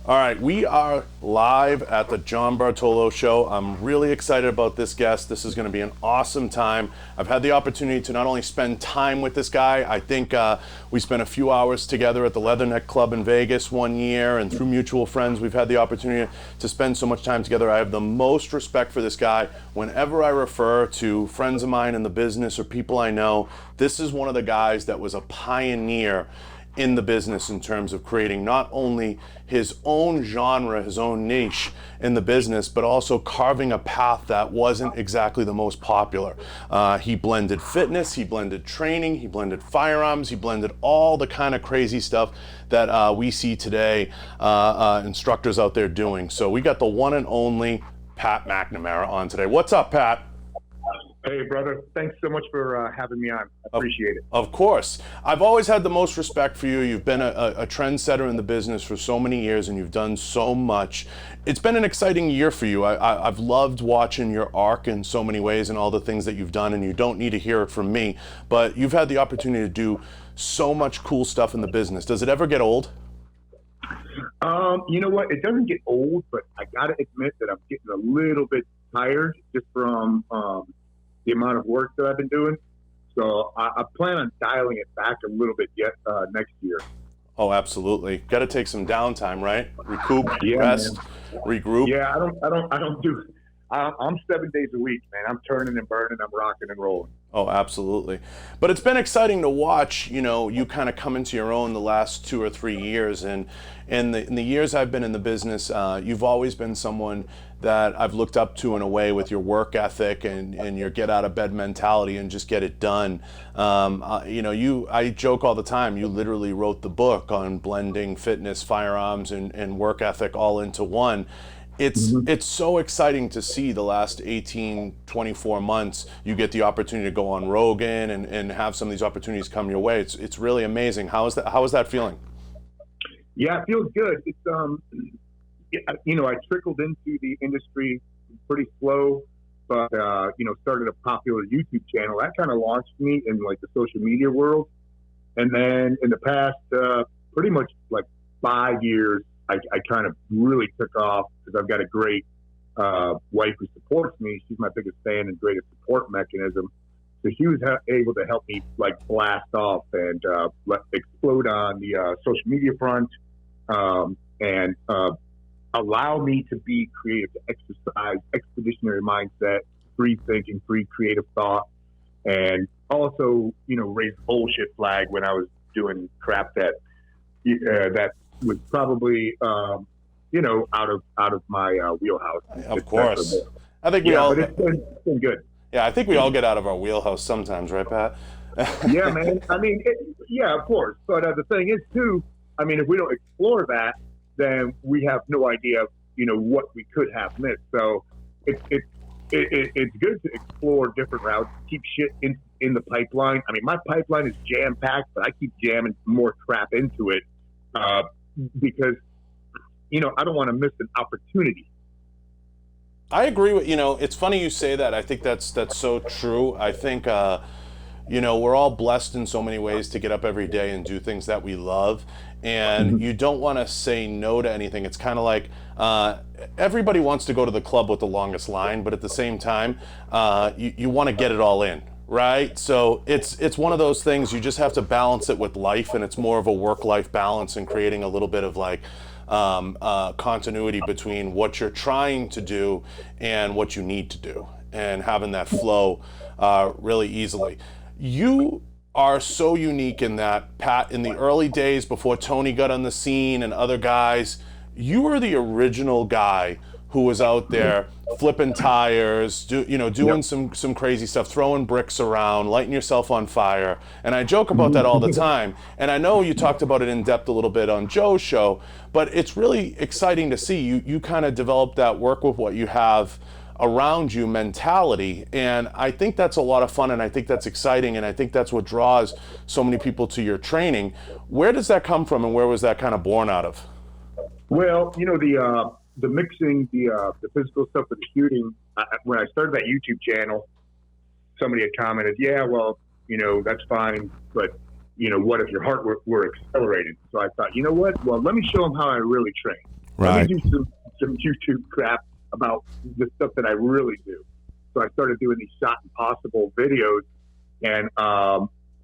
All right, we are live at the John Bartolo Show. I'm really excited about this guest. This is going to be an awesome time. I've had the opportunity to not only spend time with this guy, I think we spent a few hours together at the Leatherneck Club in Vegas one year, and through mutual friends, we've had the opportunity to spend so much time together. I have the most respect for this guy. Whenever I refer to friends of mine in the business or people I know, this is one of the guys that was a pioneer in the business in terms of creating not only his own genre, his own niche in the business, but also carving a path that wasn't exactly the most popular. He blended fitness, he blended training, he blended firearms, he blended all the kind of crazy stuff that we see today instructors out there doing. So we got the one and only Pat McNamara on today. What's up, Pat? Hey, brother. Thanks so much for having me on. I appreciate it. Of course. I've always had the most respect for you. You've been a trendsetter in the business for so many years, and you've done so much. It's been an exciting year for you. I've loved watching your arc in so many ways and all the things that you've done, and you don't need to hear it from me, but you've had the opportunity to do so much cool stuff in the business. Does it ever get old? You know what? It doesn't get old, but I got to admit that I'm getting a little bit tired just from the amount of work that I've been doing. So I plan on dialing it back a little bit yet next year. Oh, absolutely. Got to take some downtime, right? Recoup, Yeah, rest, man. regroup. Yeah, I'm 7 days a week, man. I'm turning and burning. I'm rocking and rolling. Oh, absolutely. But it's been exciting to watch, you kind of come into your own the last 2 or 3 years. And in the years I've been in the business, you've always been someone that I've looked up to in a way with your work ethic and your get out of bed mentality and just get it done. I joke all the time, you literally wrote the book on blending fitness, firearms, and work ethic all into one. It's so exciting to see the last 18, 24 months, you get the opportunity to go on Rogan and have some of these opportunities come your way. It's really amazing. How is that feeling? Yeah, it feels good. It's I trickled into the industry pretty slow, but started a popular YouTube channel. That kind of launched me in like the social media world. And then in the past pretty much like 5 years, I kind of really took off because I've got a great wife who supports me. She's my biggest fan and greatest support mechanism. So she was able to help me like blast off and explode on the social media front and allow me to be creative, to exercise expeditionary mindset, free thinking, free creative thought, and also, raise the bullshit flag when I was doing crap that was probably, out of my wheelhouse. Of course. I think but it's been good. Yeah, I think we all get out of our wheelhouse sometimes, right, Pat? Yeah, man. I mean, yeah, of course. But the thing is, too, I mean, if we don't explore that, then we have no idea, what we could have missed. So it's good to explore different routes, keep shit in the pipeline. I mean, my pipeline is jam-packed, but I keep jamming more crap into it because, I don't want to miss an opportunity. I agree with, it's funny you say that. I think that's so true. I think, we're all blessed in so many ways to get up every day and do things that we love. And you don't want to say no to anything. It's kind of like everybody wants to go to the club with the longest line, but at the same time, you want to get it all in, right? So it's one of those things, you just have to balance it with life, and it's more of a work-life balance and creating a little bit of like continuity between what you're trying to do and what you need to do, and having that flow really easily. You are so unique in that, Pat, in the early days before Tony got on the scene and other guys, you were the original guy who was out there flipping tires, doing some crazy stuff, throwing bricks around, lighting yourself on fire. And I joke about that all the time. And I know you talked about it in depth a little bit on Joe's show, but it's really exciting to see you kind of develop that work with what you have around you mentality. And I think that's a lot of fun, and I think that's exciting, and I think that's what draws so many people to your training. Where does that come from, and where was that kind of born out of? Well, the mixing, the physical stuff with the shooting, when I started that YouTube channel, somebody had commented, yeah, well, that's fine, but, what if your heart were accelerated? So I thought, you know what? Well, let me show them how I really train. Right. Let me do some YouTube crap about the stuff that I really do. So I started doing these shot impossible videos, and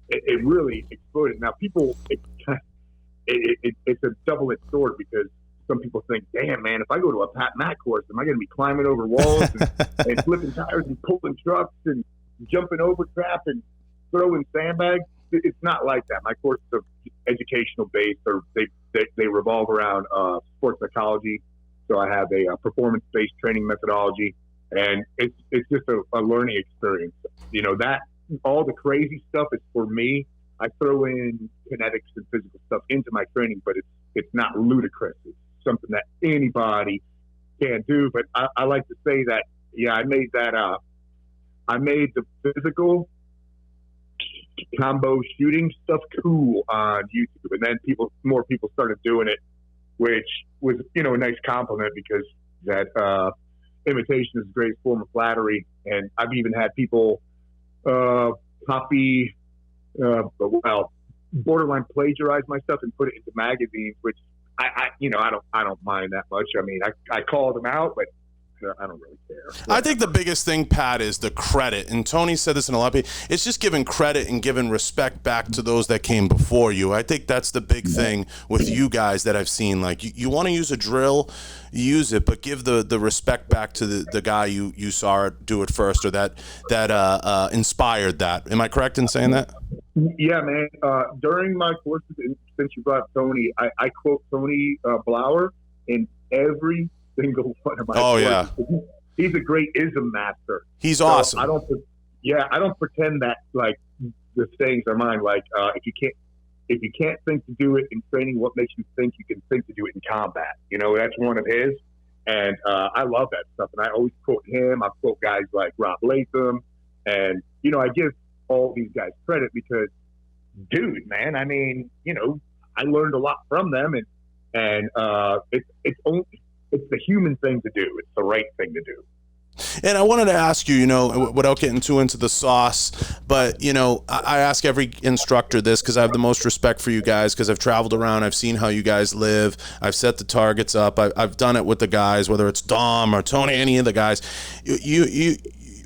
it really exploded. Now people, it's a double-edged sword, because some people think, damn, man, if I go to a Pat Mac course, am I going to be climbing over walls and flipping tires and pulling trucks and jumping over crap and throwing sandbags? It's not like that. My courses are educational based, or they revolve around sports psychology. So I have a performance-based training methodology, and it's just a learning experience. You know, that all the crazy stuff is for me. I throw in kinetics and physical stuff into my training, but it's not ludicrous. It's something that anybody can do. But I like to say that, yeah, I made the physical combo shooting stuff cool on YouTube, and then more people started doing it, which was, you know, a nice compliment, because that imitation is the greatest form of flattery. And I've even had people copy, borderline plagiarize my stuff and put it into magazines, which I don't mind that much. I mean, I call them out, but I don't really care. I think the biggest thing, Pat, is the credit. And Tony said this in a lot of people. It's just giving credit and giving respect back to those that came before you. I think that's the big thing with you guys that I've seen. Like, you want to use a drill, use it, but give the respect back to the guy you saw do it first, or that inspired that. Am I correct in saying that? Yeah, man. During my courses, and since you brought Tony, I quote Tony Blauer in every single one of my courses. Yeah. He's a great ism master. He's awesome. I don't pretend that, like, the sayings are mine. Like, if you can't think to do it in training, what makes you think you can think to do it in combat? You know, that's one of his. And I love that stuff. And I always quote him. I quote guys like Rob Latham. And, you know, I give all these guys credit because, dude, man, I mean, you know, I learned a lot from them. And it's the human thing to do. It's the right thing to do. And I wanted to ask you, you know, without getting too into the sauce, but, you know, I ask every instructor this because I have the most respect for you guys, because I've traveled around, I've seen how you guys live, I've set the targets up, I've done it with the guys, whether it's Dom or Tony, any of the guys.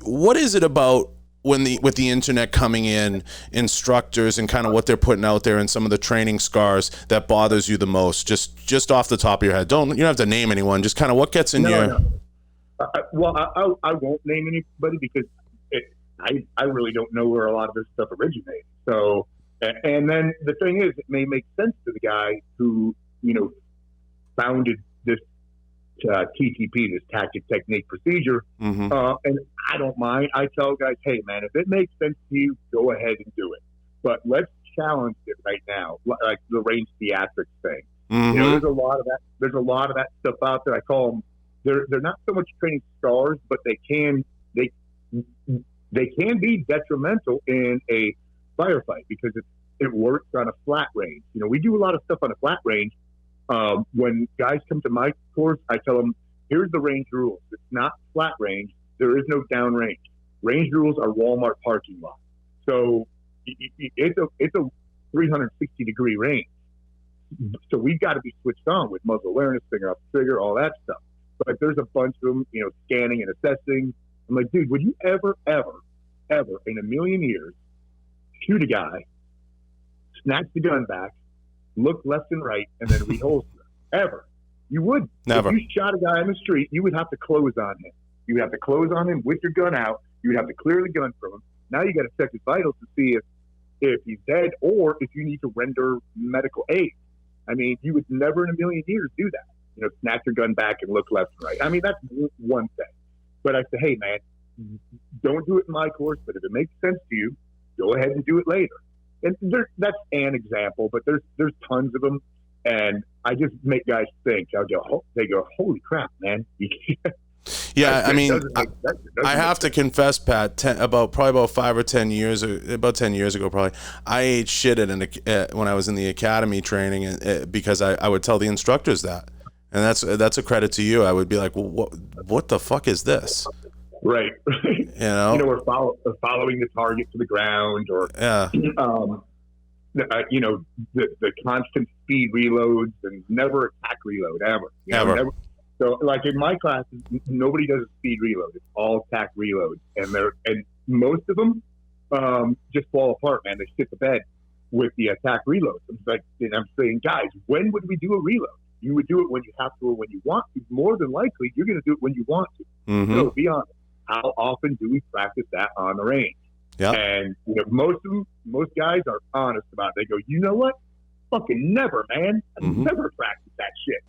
What is it about with the internet coming in, instructors and kind of what they're putting out there and some of the training scars that bothers you the most? Just off the top of your head. You don't have to name anyone. Just kind of what gets in your... No. I won't name anybody, because I really don't know where a lot of this stuff originated. So, and then the thing is, it may make sense to the guy who, you know, founded this TTP, this tactic, technique, procedure. Mm-hmm. And I don't mind. I tell guys, hey, man, if it makes sense to you, go ahead and do it. But let's challenge it right now, like the range theatrics thing. Mm-hmm. You know, there's a lot of that stuff out there. I call them. They're not so much training scars, but they can be detrimental in a firefight, because it works on a flat range. You know, we do a lot of stuff on a flat range. When guys come to my course, I tell them, here's the range rules. It's not flat range. There is no down range. Range rules are Walmart parking lot. So it's a 360-degree range. So we've got to be switched on with muzzle awareness, finger off the trigger, all that stuff. But there's a bunch of them, you know, scanning and assessing. I'm like, dude, would you ever in a million years shoot a guy, snatch the gun back, look left and right, and then reholster? Ever? You wouldn't. Never. If you shot a guy on the street, you would have to close on him. You would have to close on him with your gun out. You would have to clear the gun from him. Now you got to check his vitals to see if he's dead, or if you need to render medical aid. I mean, you would never in a million years do that. You know, snatch your gun back and look left and right. I mean, that's one thing. But I say, hey, man, don't do it in my course, but if it makes sense to you, go ahead and do it later. And that's an example, but there's tons of them. And I just make guys think. They go, holy crap, man. Yeah, I mean, I have to confess, Pat, about 10 years ago, probably, I ate shit when I was in the academy training, because I would tell the instructors that. And that's a credit to you. I would be like, well, what the fuck is this? Right. You know, we're following the target to the ground, or yeah. the constant speed reloads and never attack reload ever. Ever. Never. So like in my classes, nobody does a speed reload. It's all attack reloads, and most of them just fall apart, man. They shit the bed with the attack reloads. I'm saying, guys, when would we do a reload? You would do it when you have to or when you want to. More than likely, you're going to do it when you want to. Mm-hmm. So be honest. How often do we practice that on the range? Yeah. And most guys are honest about it. They go, you know what? Fucking never, man. I never practiced that shit.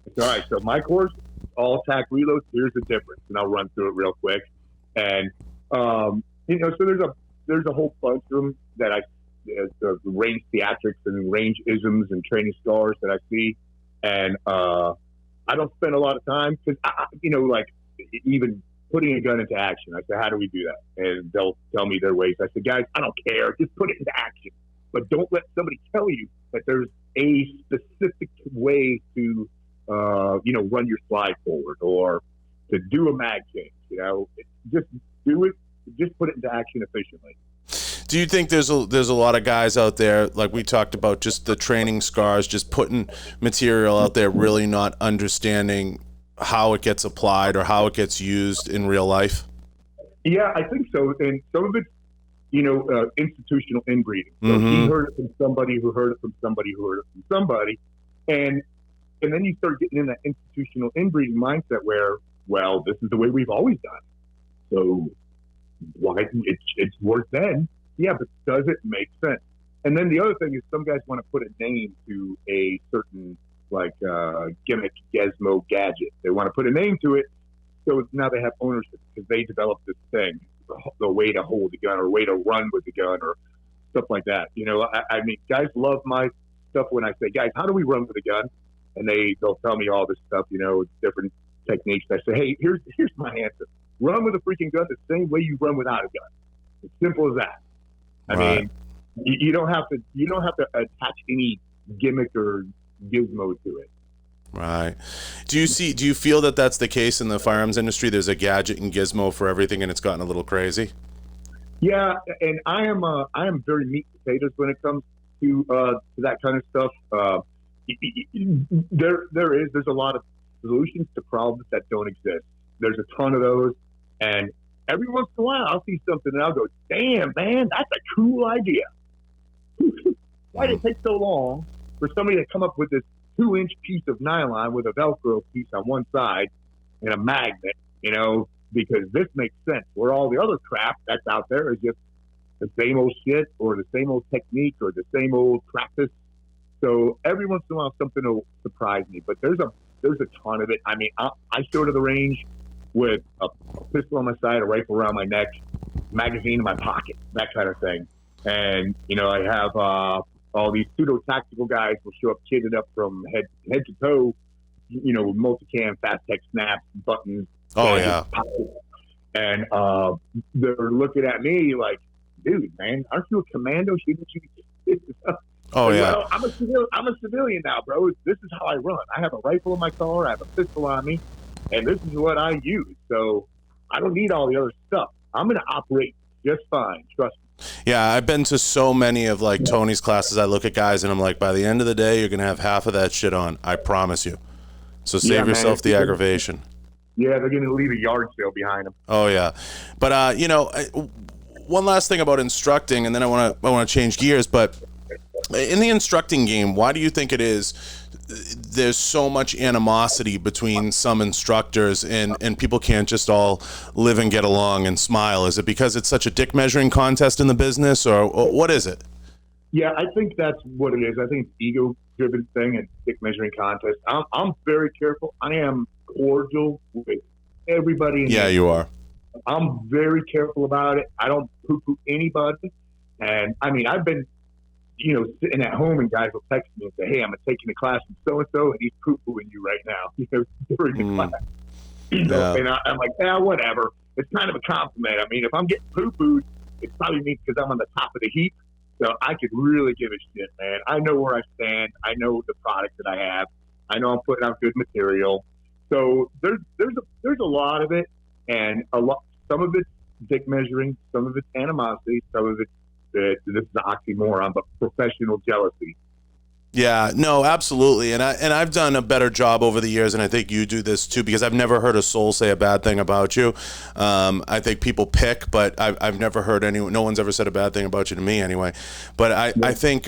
It's all right. So my course, all attack reloads. Here's the difference, and I'll run through it real quick. And so there's a whole bunch of them that the range theatrics and range isms and training scars that I see, and I don't spend a lot of time because even putting a gun into action. I said, how do we do that? And they'll tell me their ways. I said, guys, I don't care. Just put it into action. But don't let somebody tell you that there's a specific way to, run your slide forward or to do a mag change. Just do it. Just put it into action efficiently. Do you think there's a lot of guys out there, like we talked about, just the training scars, just putting material out there, really not understanding how it gets applied or how it gets used in real life? Yeah, I think so. And some of it's, institutional inbreeding. So he heard it from somebody who heard it from somebody who heard it from somebody. And then you start getting in that institutional inbreeding mindset where, well, this is the way we've always done it. So why it's worth then. Yeah, but does it make sense? And then the other thing is some guys want to put a name to a certain gimmick, gizmo, gadget. They want to put a name to it, so now they have ownership because they developed this thing, the way to hold the gun or a way to run with the gun or stuff like that. I mean, guys love my stuff when I say, guys, how do we run with a gun? And they'll tell me all this stuff, different techniques. I say, hey, here's my answer. Run with a freaking gun the same way you run without a gun. It's simple as that. I mean, you don't have to attach any gimmick or gizmo to it. Right. Do you feel that that's the case in the firearms industry? There's a gadget and gizmo for everything, and it's gotten a little crazy. Yeah, and I am very meat and potatoes when it comes to that kind of stuff. There's a lot of solutions to problems that don't exist. There's a ton of those, and every once in a while I'll see something and I'll go, damn, man, that's a cool idea. Why did it take so long for somebody to come up with this 2-inch piece of nylon with a Velcro piece on one side and a magnet, because this makes sense, where all the other crap that's out there is just the same old shit or the same old technique or the same old practice. So every once in a while something will surprise me, but there's a ton of it. I mean, I show to the range with a pistol on my side, a rifle around my neck, magazine in my pocket, that kind of thing. And, I have all these pseudo-tactical guys will show up kitted up from head to toe, with multicam, fast tech snaps, buttons. Oh, yeah. Pockets. And they're looking at me like, dude, man, aren't you a commando? Shouldn't you be Oh, yeah. Well, I'm a civilian now, bro. This is how I run. I have a rifle in my car. I have a pistol on me. And this is what I use. So I don't need all the other stuff. I'm going to operate just fine. Trust me. Yeah, I've been to so many of Tony's classes. I look at guys and I'm like, by the end of the day, you're going to have half of that shit on. I promise you. So save yourself the aggravation. Yeah, they're going to leave a yard sale behind them. Oh, yeah. But, one last thing about instructing, and then I want to change gears. But in the instructing game, why do you think it is there's so much animosity between some instructors and people can't just all live and get along and smile? Is it because it's such a dick measuring contest in the business, or what is it? Yeah, I think that's what it is. I think it's ego driven thing and dick measuring contest. I'm very careful. I am cordial with everybody. Yeah, you are. I'm very careful about it. I don't poo-poo anybody. And I mean, I've been, sitting at home and guys will text me and say, hey, I'm taking a class from so-and-so and he's poo-pooing you right now, during the class. Yeah. And I'm like, whatever. It's kind of a compliment. I mean, if I'm getting poo-pooed, it probably means because I'm on the top of the heap. So I could really give a shit, man. I know where I stand. I know the product that I have. I know I'm putting out good material. So there's a lot of it, and some of it's dick measuring, some of it's animosity, some of it's this is an oxymoron, but professional jealousy. Yeah, no, absolutely. And I've done a better job over the years, and I think you do this too, because I've never heard a soul say a bad thing about you. I think people pick, but I've never heard anyone, no one's ever said a bad thing about you to me anyway. But I think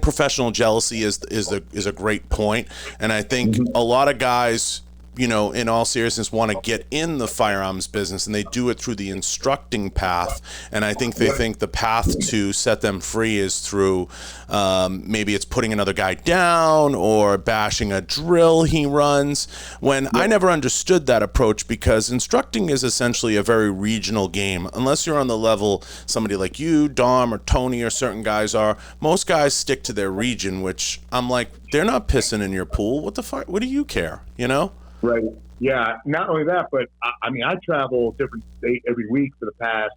professional jealousy is a great point, and I think a lot of guys, you know, in all seriousness, want to get in the firearms business, and they do it through the instructing path. And I think they think the path to set them free is through maybe it's putting another guy down or bashing a drill he runs. When I never understood that approach, because instructing is essentially a very regional game. Unless you're on the level somebody like you, Dom, or Tony, or certain guys are, most guys stick to their region, which I'm like, they're not pissing in your pool. What the fuck? What do you care? You know? Right. Yeah. Not only that, but I mean, I travel different state every week for the past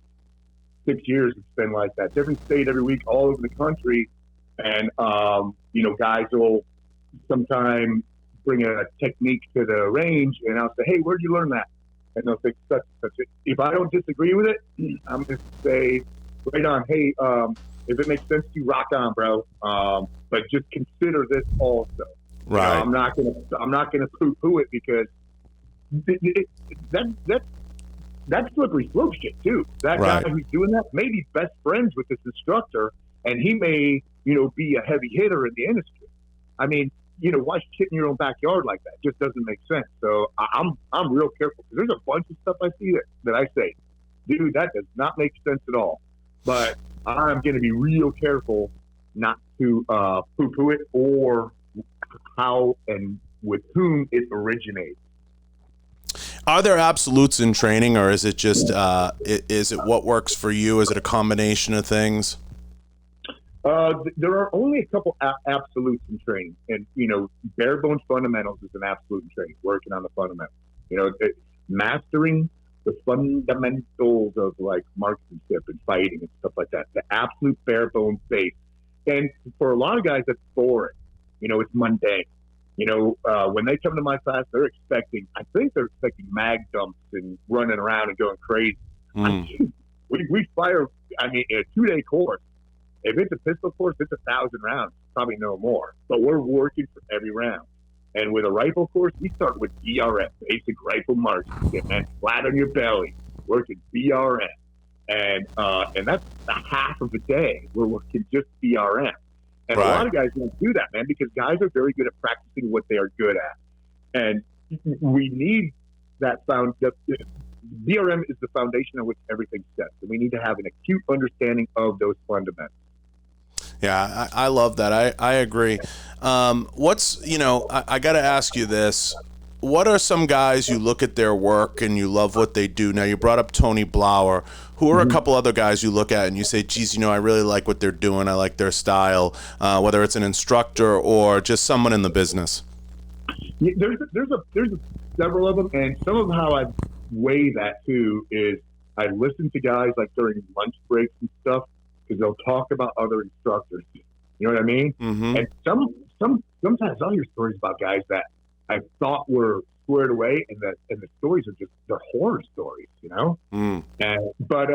6 years. It's been like that. Different state every week, all over the country. And, you know, guys will sometimes bring a technique to the range, and I'll say, hey, where'd you learn that? And they'll say, such and such. If I don't disagree with it, I'm going to say, right on, hey, if it makes sense to you, rock on, bro. But just consider this also. Right. You know, I'm not gonna poo-poo it, because that's slippery slope shit too. That guy who's doing that may be best friends with this instructor, and he may, you know, be a heavy hitter in the industry. I mean, you know, why shit in your own backyard like that? It just doesn't make sense. So I'm real careful, because there's a bunch of stuff I see that I say, dude, that does not make sense at all. But I'm gonna be real careful not to poo-poo it, or how and with whom it originates. Are there absolutes in training, or is it just is it what works for you? Is it a combination of things? There are only a couple absolutes in training, and you know, bare bones fundamentals is an absolute in training. Working on the fundamentals, you know, mastering the fundamentals of like marksmanship and fighting and stuff like that. The absolute bare bones base, and for a lot of guys, that's boring. You know, it's mundane. You know, when they come to my class, I think they're expecting mag dumps and running around and going crazy. We fire, I mean, a 2-day course. If it's a pistol course, it's 1,000 rounds, probably no more. But we're working for every round. And with a rifle course, we start with BRM, basic rifle marksmanship, man, flat on your belly, working BRM. And that's a half of a day. We're working just BRM. And a lot of guys don't do that, man, because guys are very good at practicing what they are good at. And we need that BRM is the foundation on which everything steps. And we need to have an acute understanding of those fundamentals. Yeah, I love that. I agree. What's, you know, I got to ask you this. What are some guys you look at their work and you love what they do? Now, you brought up Tony Blauer. Who are a couple other guys you look at and you say, geez, you know, I really like what they're doing. I like their style, whether it's an instructor or just someone in the business? Yeah, there's several of them, and some of how I weigh that too is I listen to guys like during lunch breaks and stuff, because they'll talk about other instructors. You know what I mean? Mm-hmm. And sometimes I'll hear stories about guys that I thought were squared away, and the stories are they're horror stories, you know. But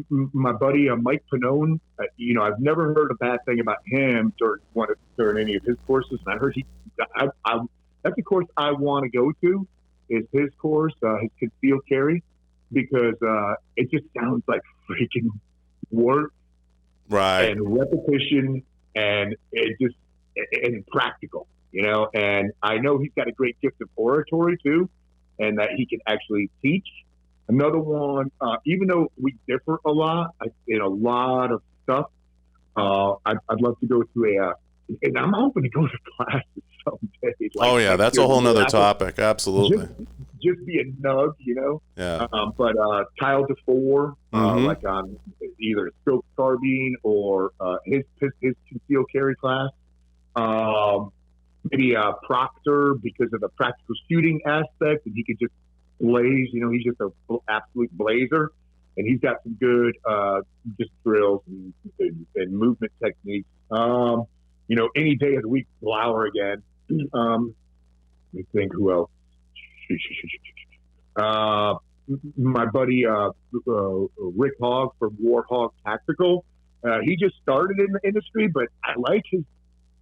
my buddy Mike Pannone, you know, I've never heard a bad thing about him during any of his courses, and I heard that's a course I want to go to, is his course, his concealed carry, because it just sounds like freaking work, and repetition, and and practical. You know, and I know he's got a great gift of oratory too, and that he can actually teach. Another one, even though we differ a lot in a lot of stuff, I'd love to go to and I'm hoping to go to classes someday. Like, that's a whole nother topic. Absolutely. Just be a nug, you know? Yeah. But Kyle DeFore, like on either scope carbine or his concealed carry class. Maybe Proctor, because of the practical shooting aspect, and he could just blaze. You know, he's just an absolute blazer, and he's got some good just drills and movement techniques. You know, any day of the week, Blauer again. Let me think who else. my buddy Rick Hogg from Warhawk Tactical. He just started in the industry, but I like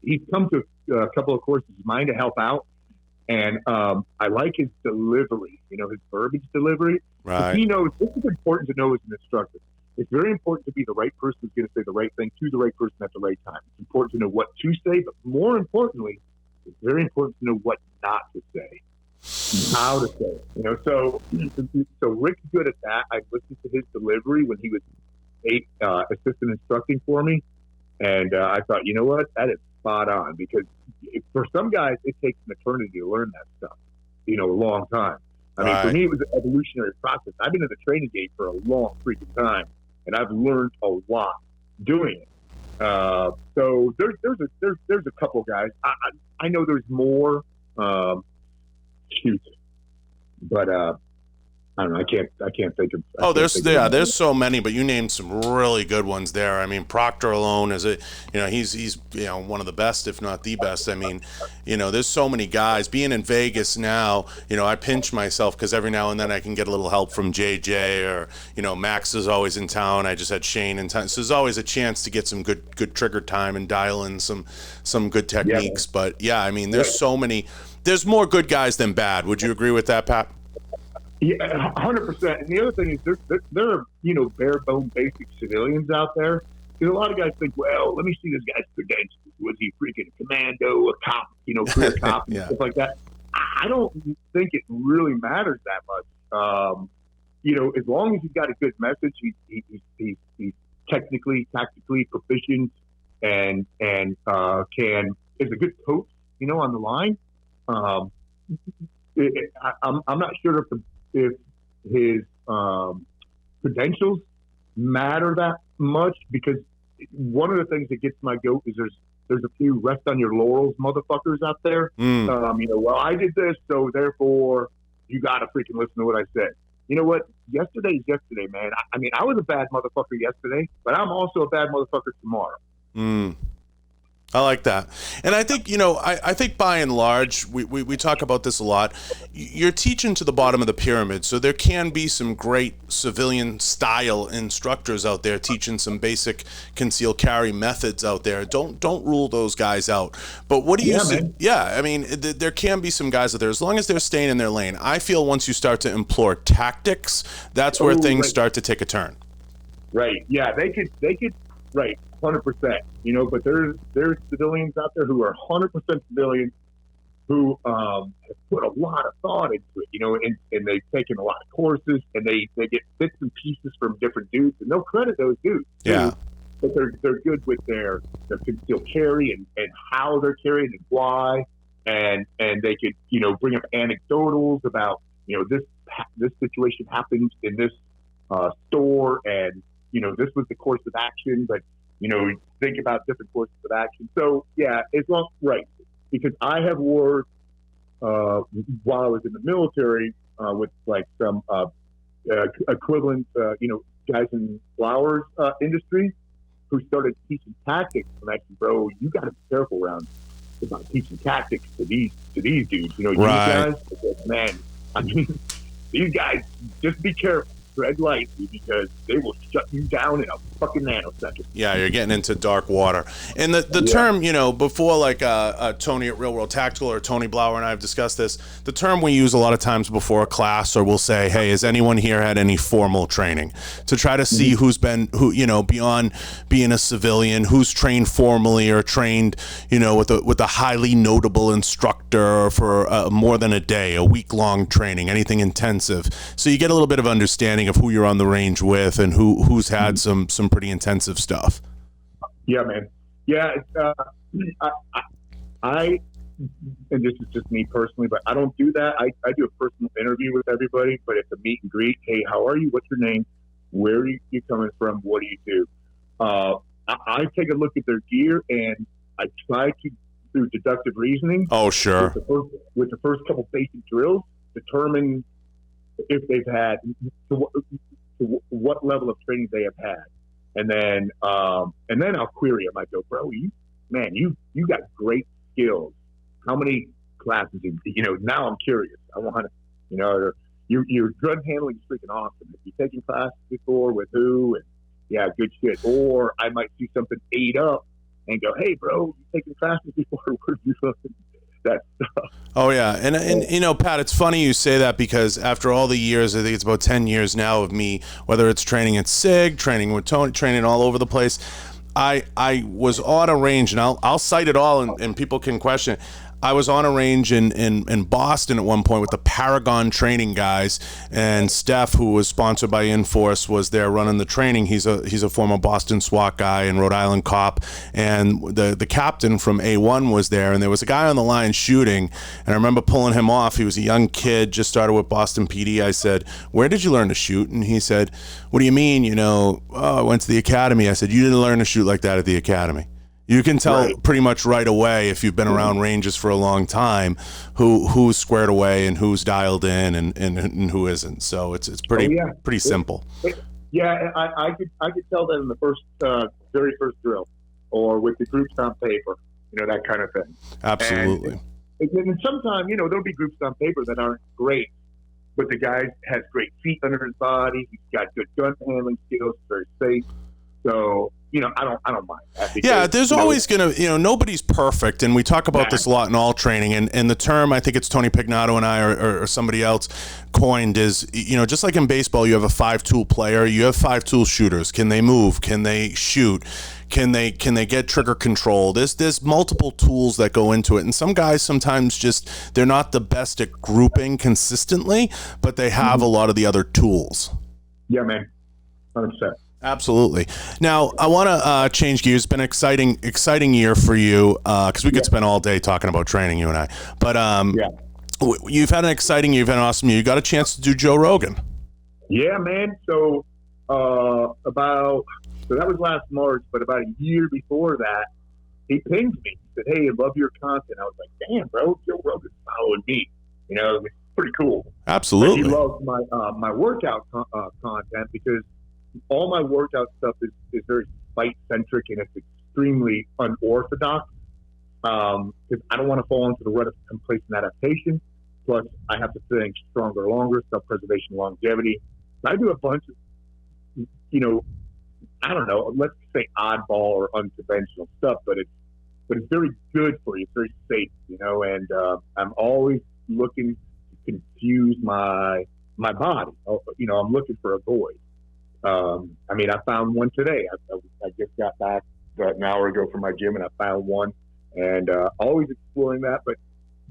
he's come to a couple of courses of mine to help out. And I like his delivery, his verbiage delivery. Right. He knows this is important to know as an instructor. It's very important to be the right person who's going to say the right thing to the right person at the right time. It's important to know what to say, but more importantly, it's very important to know what not to say, how to say it. So Rick's good at that. I listened to his delivery when he was assistant instructing for me, and I thought, you know what, that is spot on, because for some guys it takes an eternity to learn that stuff, a long time. I mean, for me, it was an evolutionary process. I've been in the training game for a long freaking time, and I've learned a lot doing it. So there's a couple guys. I know there's more. But I don't know. I can't think of. There's so many, but you named some really good ones there. I mean, Proctor alone is he's one of the best, if not the best. I mean, there's so many guys. Being in Vegas now, I pinch myself because every now and then I can get a little help from JJ, or Max is always in town. I just had Shane in town, so there's always a chance to get some good trigger time and dial in some good techniques. Yeah. But yeah, I mean, there's so many. There's more good guys than bad. Would you agree with that, Pat? Yeah, 100%. And the other thing is there are, bare bone basic civilians out there. Because a lot of guys think, well, let me see this guy's credentials. Was he freaking a commando, a cop, career cop, and stuff like that? I don't think it really matters that much. As long as he's got a good message, he's technically, tactically proficient and is a good coach, on the line. I'm not sure if his credentials matter that much, because one of the things that gets my goat is there's a few rest on your laurels motherfuckers out there. Well, I did this, so therefore you got to freaking listen to what I said. You know what? Yesterday's yesterday, man. I mean, I was a bad motherfucker yesterday, but I'm also a bad motherfucker tomorrow. I like that. And I think, I think by and large, we talk about this a lot. You're teaching to the bottom of the pyramid, so there can be some great civilian style instructors out there teaching some basic concealed carry methods out there. Don't rule those guys out. But what do you see? Yeah, I mean, there can be some guys out there, as long as they're staying in their lane. I feel once you start to employ tactics, that's where things start to take a turn. Right. Yeah, they could, right. 100%, but there's civilians out there who are 100% civilians who have put a lot of thought into it, and they've taken a lot of courses, and they get bits and pieces from different dudes, and they'll credit those dudes too. Yeah. But they're good with their concealed carry and how they're carried and why, and they could bring up anecdotals about this situation happened in this store, and this was the course of action, but think about different courses of action. So yeah, it's not right, because I have worked while I was in the military with like some equivalent, guys in flowers industry who started teaching tactics. And I said, bro, you got to be careful around about teaching tactics to these dudes. You guys, man. I mean, these guys, just be careful. Tread lightly, because they will shut you down in a fucking nanosecond. Yeah, you're getting into dark water. And the term, before like Tony at Real World Tactical or Tony Blauer and I have discussed this, the term we use a lot of times before a class, or we'll say, hey, has anyone here had any formal training? To try to see who's been, beyond being a civilian, who's trained formally or trained, with a highly notable instructor for more than a day, a week-long training, anything intensive. So you get a little bit of understanding of who you're on the range with and who's had some pretty intensive stuff. Yeah, man. Yeah, I and this is just me personally, but I don't do that. I do a personal interview with everybody, but it's a meet and greet. Hey, how are you? What's your name? Where are you coming from? What do you do? I take a look at their gear, and I try to, through deductive reasoning. Oh, sure. With the first couple basic drills, determine if they've had to what level of training they have had, and then I'll query them. I go, bro, you got great skills. How many classes? Now I'm curious. I want to, your gun handling is freaking awesome. If you're taking classes before, with who, and yeah, good shit. Or I might see something ate up and go, hey, bro, you taking classes before? Where'd you fucking that stuff? Oh yeah, and you know, Pat, it's funny you say that because after all the years, I think it's about 10 years now of me, whether it's training at SIG, training with Tony, training all over the place, I was on a range, and I'll cite it all, and people can question it. I was on a range in Boston at one point with the Paragon training guys, and Steph, who was sponsored by Inforce, was there running the training. He's a former Boston SWAT guy and Rhode Island cop, and the captain from A1 was there, and there was a guy on the line shooting, and I remember pulling him off. He was a young kid, just started with Boston PD. I said, where did you learn to shoot? And he said, what do you mean? You know, I went to the academy. I said, you didn't learn to shoot like that at the academy. You can tell pretty much right away if you've been around ranges for a long time who's squared away and who's dialed in and who isn't. So it's pretty simple. Yeah, I could tell that in the very first drill, or with the groups on paper, you know, that kind of thing. Absolutely. And sometimes, you know, there'll be groups on paper that aren't great, but the guy has great feet under his body. He's got good gun handling skills, very safe. So, you know, I don't mind that. Because, yeah, there's always going to, you know, nobody's perfect. And we talk about this a lot in all training. And the term, I think it's Tony Pignato and I or somebody else coined is, you know, just like in baseball, you have a 5-tool player, you have 5-tool shooters. Can they move? Can they shoot? Can they get trigger control? There's multiple tools that go into it. And some guys sometimes just, they're not the best at grouping consistently, but they have a lot of the other tools. Yeah, man. 100%. Absolutely. Now, I want to change gears. It's been an exciting year for you because we could spend all day talking about training, you and I. But you've had an exciting year. You've had an awesome year. You got a chance to do Joe Rogan. Yeah, man. So that was last March, but about a year before that, he pinged me. He said, hey, I love your content. I was like, damn, bro, Joe Rogan's following me. You know, it's pretty cool. Absolutely. But he loves my workout content because all my workout stuff is very fight-centric, and it's extremely unorthodox because I don't want to fall into the rut of complacent adaptation. Plus, I have to think stronger, longer, self-preservation, longevity. I do a bunch of, you know, I don't know, let's say oddball or unconventional stuff, but it's very good for you. It's very safe, you know, and I'm always looking to confuse my body. You know, I'm looking for a void. I mean, I found one today. I just got back an hour ago from my gym, and I found one, and always exploring that. But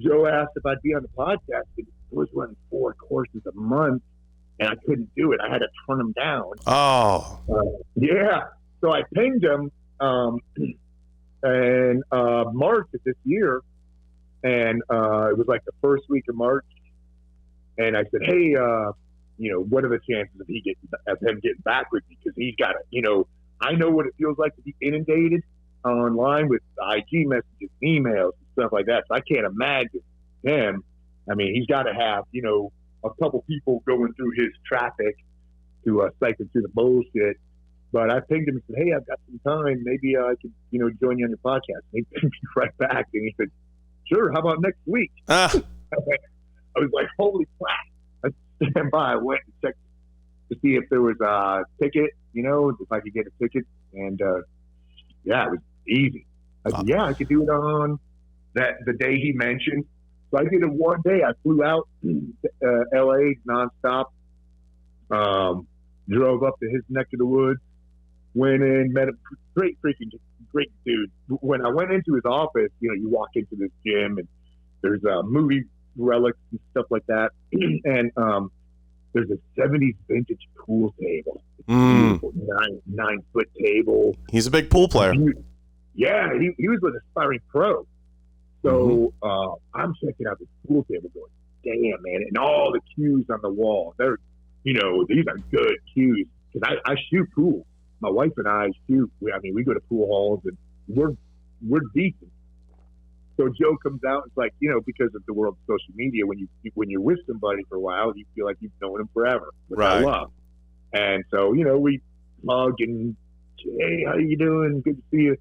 Joe asked if I'd be on the podcast. He was running 4 courses a month, and I couldn't do it. I had to turn him down. Oh. Yeah. So I pinged him in March of this year, and it was like the first week of March, and I said, hey, you know, what are the chances of him getting back with me? Because he's got to, you know, I know what it feels like to be inundated online with IG messages, emails, and stuff like that. So I can't imagine him. I mean, he's got to have, you know, a couple people going through his traffic to cycle through the bullshit. But I pinged him and said, hey, I've got some time. Maybe I could, you know, join you on your podcast. And he pinged me right back. And he said, sure, how about next week? I was like, holy crap. Stand by. I went and checked to see if there was a ticket, you know, if I could get a ticket. And yeah, it was easy. I said, yeah, I could do it on the day he mentioned. So I did it one day. I flew out to LA nonstop, drove up to his neck of the woods, went in, met a great dude. When I went into his office, you know, you walk into this gym and there's movie relics and stuff like that. And there's a 70s vintage pool table. It's beautiful, 9-foot table. He's a big pool player. Yeah, he was an aspiring pro. So I'm checking out this pool table going, damn, man. And all the cues on the wall. They're, you know, these are good cues. Because I shoot pool. My wife and I shoot. We go to pool halls and we're decent. So Joe comes out and it's like, you know, because of the world of social media, when you're with somebody for a while, you feel like you've known them forever, which I love. And so, you know, we hug and, hey, how you doing? Good to see you.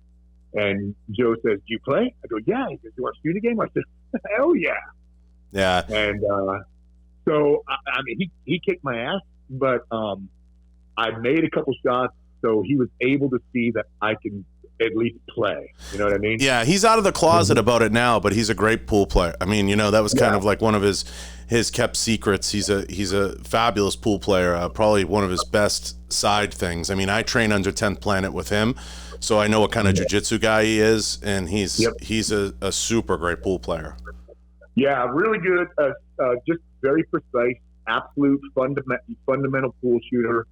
And Joe says, do you play? I go, yeah. He says, you want to shoot a game? I said, hell yeah. Yeah. And So I mean, he kicked my ass, but I made a couple shots, so he was able to see that I can at least play. You know what I mean? Yeah, he's out of the closet about it now, but he's a great pool player. I mean, that was kind of like one of his kept secrets. He's a fabulous pool player. Probably one of his best side things. I mean, I train under 10th Planet with him, so I know what kind of jiu-jitsu guy he is, and he's a super great pool player. Yeah, really good. Just very precise, absolute fundamental pool shooter.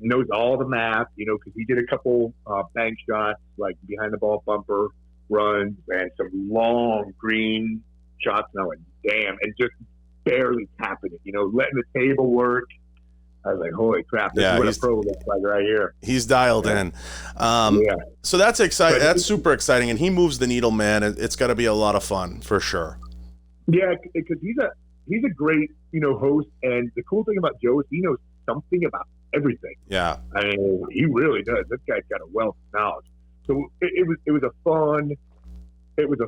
Knows all the math, because he did a couple bank shots, like behind the ball bumper runs and some long green shots. And I went, damn, and just barely tapping it, letting the table work. I was like, holy crap, this is what a pro looks like right here. He's dialed in. So that's exciting. That's super exciting. And he moves the needle, man. It's got to be a lot of fun for sure. Yeah, because he's a great, host. And the cool thing about Joe is he knows something about everything. Yeah, I mean, he really does. This guy's got a wealth of knowledge. So it was a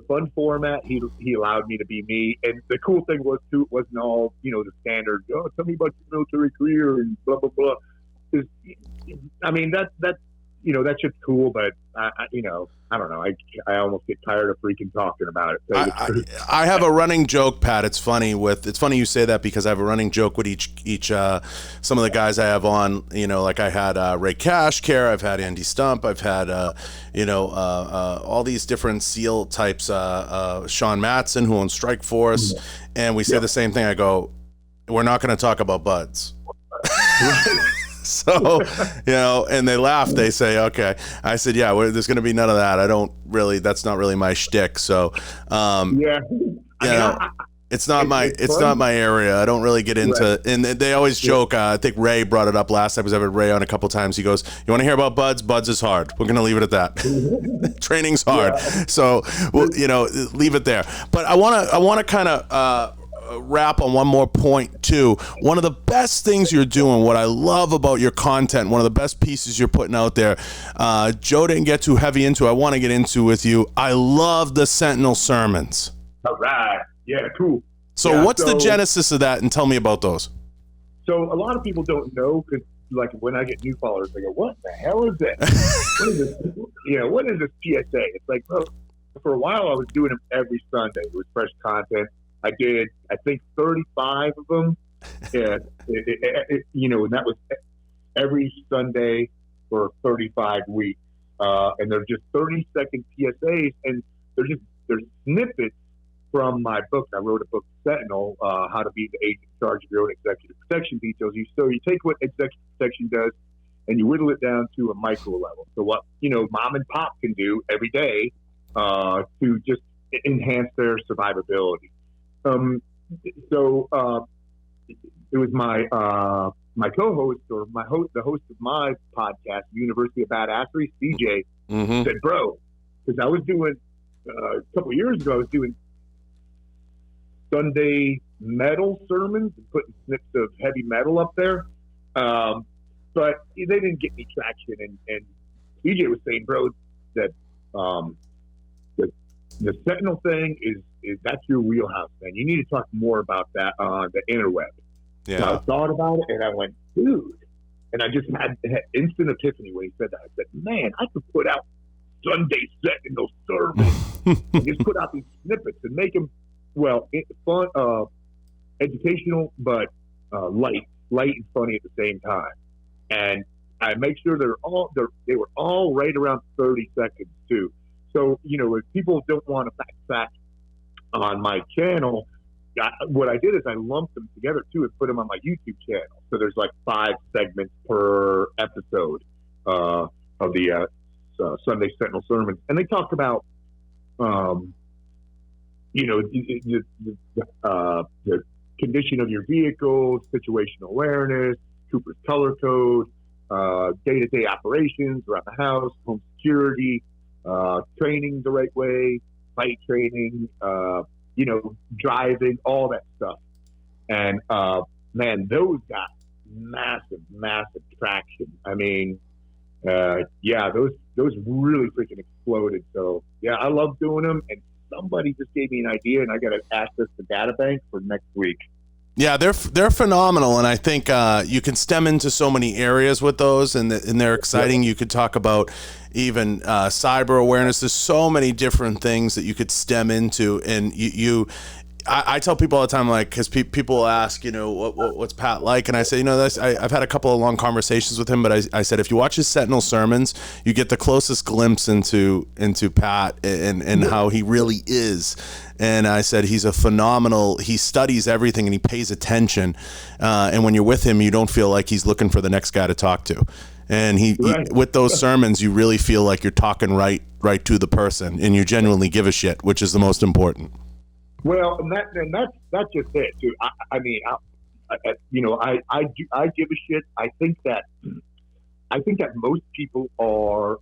fun format. He allowed me to be me, and the cool thing was too, it wasn't all the standard. Oh, tell me about your military career and blah blah blah. I mean that's that's just cool, but I don't know. I almost get tired of freaking talking about it. I have a running joke, Pat. It's funny you say that, because I have a running joke with each some of the guys I have on. Like I had Ray Cashcare, I've had Andy Stump, I've had all these different SEAL types. Sean Matson, who owns Strike Force, and we say the same thing. I go, we're not going to talk about buds. So, and they laugh. They say, okay. I said, yeah, there's going to be none of that. That's not really my shtick. So, it's not my area. I don't really get into, and they always joke. I think Ray brought it up last time, because I've had Ray on a couple times. He goes, you want to hear about buds? Buds is hard. We're going to leave it at that. Training's hard. So, leave it there. But I want to kind of, wrap on one more point too. One of the best things you're doing, what I love about your content, one of the best pieces you're putting out there, Joe didn't get too heavy into, I want to get into with you. I love the Sentinel sermons. All right. Yeah, cool. So what's the genesis of that, and tell me about those? So a lot of people don't know, because like when I get new followers, they go, what the hell is that? What is this? What is this PSA? It's like, bro, for a while I was doing them every Sunday with fresh content. I did, I think, 35 of them. And and that was every Sunday for 35 weeks. And they're just 30-second PSAs, and they're snippets from my book. I wrote a book, Sentinel, How to Be the Agent in Charge of Your Own Executive Protection Details. So you take what executive protection does, and you whittle it down to a micro level. So what mom and pop can do every day to just enhance their survivability. It was my co-host, or the host of my podcast, University of Badassery, CJ, said, bro, because I was doing, a couple of years ago, I was doing Sunday metal sermons and putting snips of heavy metal up there. But they didn't get any traction. And CJ was saying, bro, that the Sentinel thing is that's your wheelhouse, man. You need to talk more about that on the interweb. Yeah. So I thought about it, and I went, dude. And I just had instant epiphany when he said that. I said, man, I could put out Sunday Sentinel sermons and just put out these snippets and make them, fun, educational, but light and funny at the same time. And I make sure they were all right around 30 seconds too. So, if people don't want to fact on my channel, what I did is I lumped them together too and put them on my YouTube channel. So there's like 5 segments per episode of the Sunday Sentinel sermons, and they talk about, the condition of your vehicle, situational awareness, Cooper's color code, day-to-day operations around the house, home security, training the right way, fight training, driving, all that stuff. And, man, those got massive traction. I mean, those really freaking exploded. So, yeah, I love doing them. And somebody just gave me an idea, and I got to access the data bank for next week. Yeah, they're phenomenal, and I think you can stem into so many areas with those, and they're exciting. You could talk about even cyber awareness. There's so many different things that you could stem into, and I tell people all the time, like, because people ask, what's Pat like, and I say, I've had a couple of long conversations with him, but I said, if you watch his Sentinel sermons, you get the closest glimpse into Pat and how he really is. And I said, he's a phenomenal, he studies everything and he pays attention. And when you're with him, you don't feel like he's looking for the next guy to talk to. And he with those sermons, you really feel like you're talking right to the person, and you genuinely give a shit, which is the most important. Well, and that's just it, too. I mean, I give a shit. I think that most people are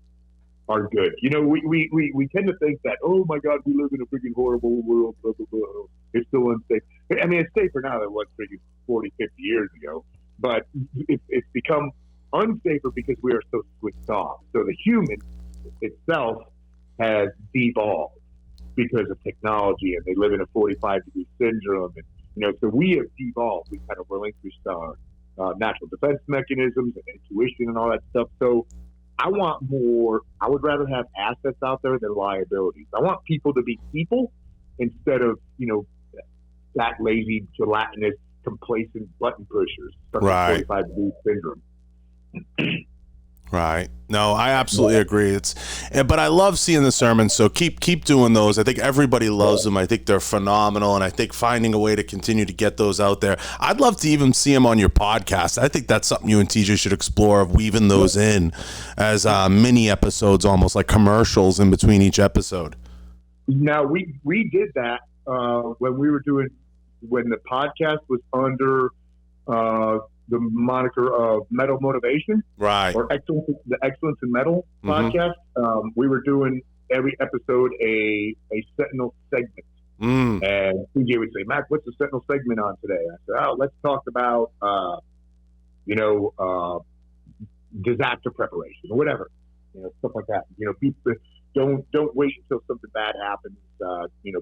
good. We tend to think that, oh my God, we live in a freaking horrible world. Blah, blah, blah. It's so unsafe. I mean, it's safer now than it was freaking 40, 50 years ago. But it's become unsafer because we are so switched off. So the human itself has devolved because of technology, and they live in a 45-degree syndrome, and so we have devolved. We kind of relinquished our natural defense mechanisms and intuition and all that stuff. So I would rather have assets out there than liabilities. I want people to be people instead of that lazy, gelatinous, complacent button pushers. Right. 45-degree syndrome. Right. No, I absolutely agree. But I love seeing the sermons. So keep doing those. I think everybody loves them. I think they're phenomenal, and I think finding a way to continue to get those out there. I'd love to even see them on your podcast. I think that's something you and TJ should explore, of weaving those in as mini episodes, almost like commercials in between each episode. Now we did that when the podcast was under the moniker of Metal Motivation, right? Or the Excellence in Metal podcast. We were doing every episode a Sentinel segment, and PJ would say, "Mac, what's the Sentinel segment on today?" I said, "Oh, let's talk about disaster preparation or whatever, stuff like that. People don't wait until something bad happens.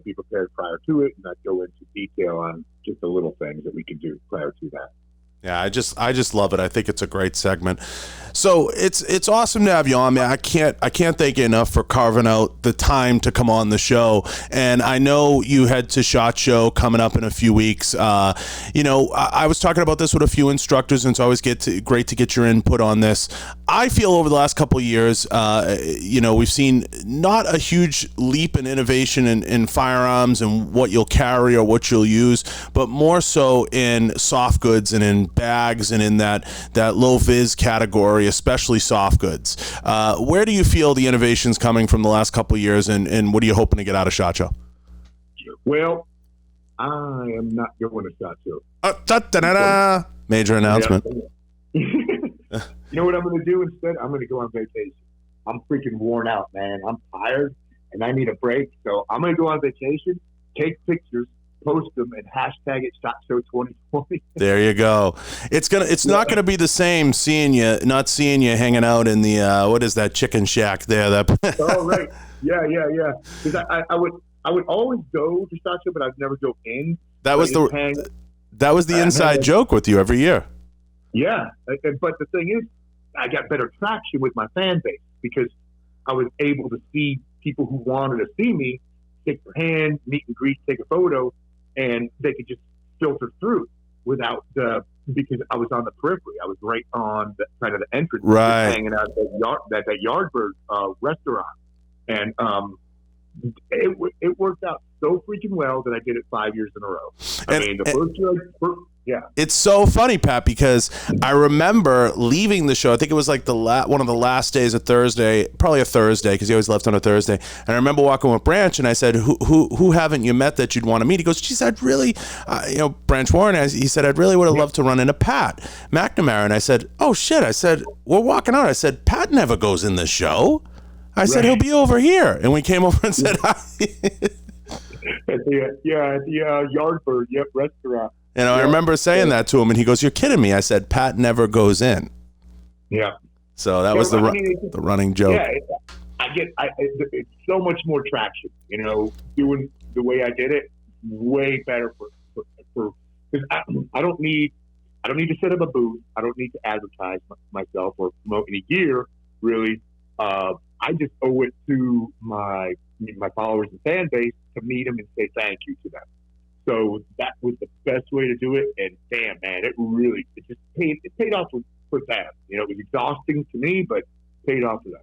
Be prepared prior to it, and not go into detail on just the little things that we can do prior to that." Yeah, I just love it. I think it's a great segment. So it's awesome to have you on, man. I can't thank you enough for carving out the time to come on the show. And I know you head to SHOT Show coming up in a few weeks. I was talking about this with a few instructors, and it's always great to get your input on this. I feel over the last couple of years, we've seen not a huge leap in innovation in firearms and what you'll carry or what you'll use, but more so in soft goods and in bags and in that low vis category, especially soft goods. Where do you feel the innovation's coming from the last couple of years, and what are you hoping to get out of SHOT Show? Well, I am not going to SHOT Show. Major announcement. Yeah. You know what I'm going to do instead? I'm going to go on vacation. I'm freaking worn out, man. I'm tired and I need a break. So I'm going to go on vacation, take pictures, post them, and hashtag it SHOT Show 2020. There you go. It's not gonna be the same not seeing you hanging out in the what is that chicken shack there? Oh right, yeah. Because I would always go to SHOT Show, but I'd never go in. That was the inside joke with you every year. Yeah, but the thing is, I got better traction with my fan base because I was able to see people who wanted to see me, take their hand, meet and greet, take a photo, and they could just filter through without because I was on the periphery. I was right on the kind of the entrance, right, hanging out at that Yardbird restaurant, and it worked out so freaking well that I did it 5 years in a row. First year, yeah. It's so funny, Pat, because I remember leaving the show. I think it was like one of the last days of Thursday, probably a Thursday, because he always left on a Thursday. And I remember walking with Branch, and I said, "Who haven't you met that you'd want to meet?" He goes, "Geez, I'd really, Branch Warren." He said, "I'd really would have loved to run into Pat McNamara." And I said, "Oh shit!" I said, "We're walking out." I said, "Pat never goes in the show." I said, "He'll be over here." And we came over and said hi. At the Yardbird, restaurant. I remember saying that to him, and he goes, "You're kidding me." I said, "Pat never goes in." Yeah. So that was the running joke. Yeah, it's so much more traction, doing the way I did it, way better for because I don't need to set up a booth. I don't need to advertise myself or promote any gear, really. I just owe it to my followers and fan base to meet them and say thank you to them. So that was the best way to do it. And damn, man, it paid off for them. You know, it was exhausting to me, but paid off for them.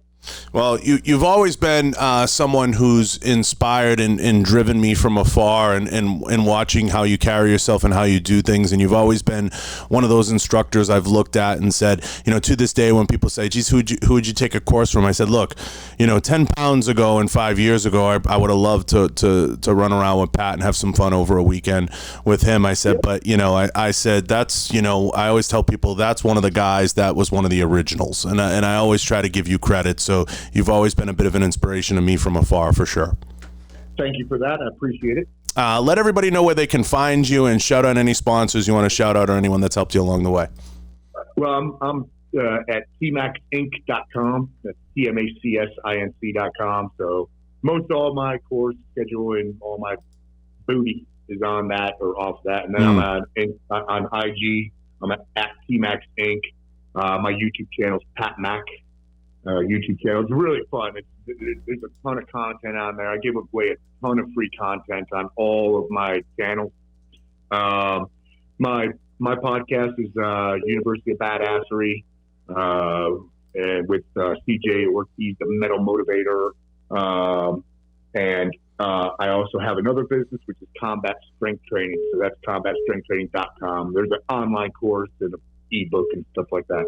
Well, you've always been someone who's inspired and driven me from afar, and watching how you carry yourself and how you do things. And you've always been one of those instructors I've looked at and said, you know, to this day, when people say, geez, who would you take a course from? I said, look, you know, 10 pounds ago and 5 years ago, I would have loved to run around with Pat and have some fun over a weekend with him. I said, but, you know, I said, that's, you know, I always tell people that's one of the guys that was one of the originals. And I always try to give you credit. So you've always been a bit of an inspiration to me from afar, for sure. Thank you for that. I appreciate it. Let everybody know where they can find you, and shout out any sponsors you want to shout out or anyone that's helped you along the way. Well, I'm at tmaxinc.com. That's TMACSINC.com. So most all my course schedule and all my booty is on that or off that. And then I'm on IG. I'm at TMaxInc. My YouTube channel is Pat Mac. YouTube channel. It's really fun. There's a ton of content on there. I give away a ton of free content on all of my channels. My podcast is University of Badassery, and with CJ Ortiz, the Metal Motivator, and I also have another business which is Combat Strength Training. So that's combatstrengthtraining.com. There's an online course and an ebook and stuff like that.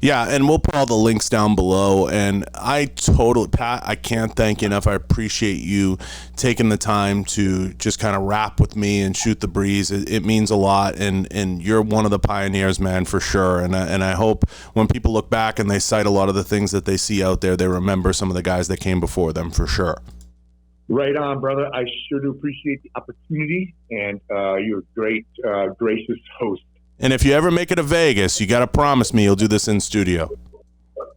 Yeah, and we'll put all the links down below. And Pat, I can't thank you enough. I appreciate you taking the time to just kind of rap with me and shoot the breeze. It means a lot, and you're one of the pioneers, man, for sure. And I hope when people look back and they cite a lot of the things that they see out there, they remember some of the guys that came before them, for sure. Right on, brother. I sure do appreciate the opportunity, and you're a great, gracious host. And if you ever make it to Vegas, you got to promise me you'll do this in studio.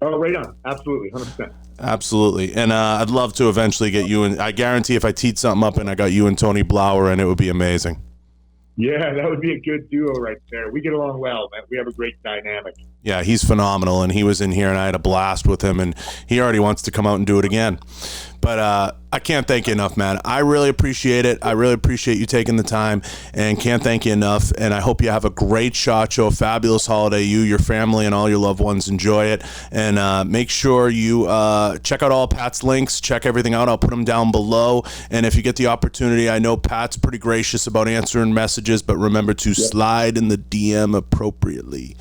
Oh, right on. Absolutely. 100%. Absolutely. And I'd love to eventually get you in. I guarantee if I teed something up and I got you and Tony Blauer, and it would be amazing. Yeah, that would be a good duo right there. We get along well, man. We have a great dynamic. Yeah, he's phenomenal, and he was in here, and I had a blast with him, and he already wants to come out and do it again. But I can't thank you enough, man. I really appreciate it. I really appreciate you taking the time, and can't thank you enough. And I hope you have a great SHOT Show, a fabulous holiday. You, your family, and all your loved ones enjoy it. And make sure you check out all Pat's links. Check everything out. I'll put them down below. And if you get the opportunity, I know Pat's pretty gracious about answering messages, but remember to slide in the DM appropriately.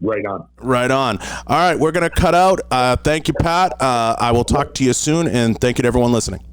Right on. Right on. All right, we're going to cut out. Thank you, Pat. I will talk to you soon, and thank you to everyone listening.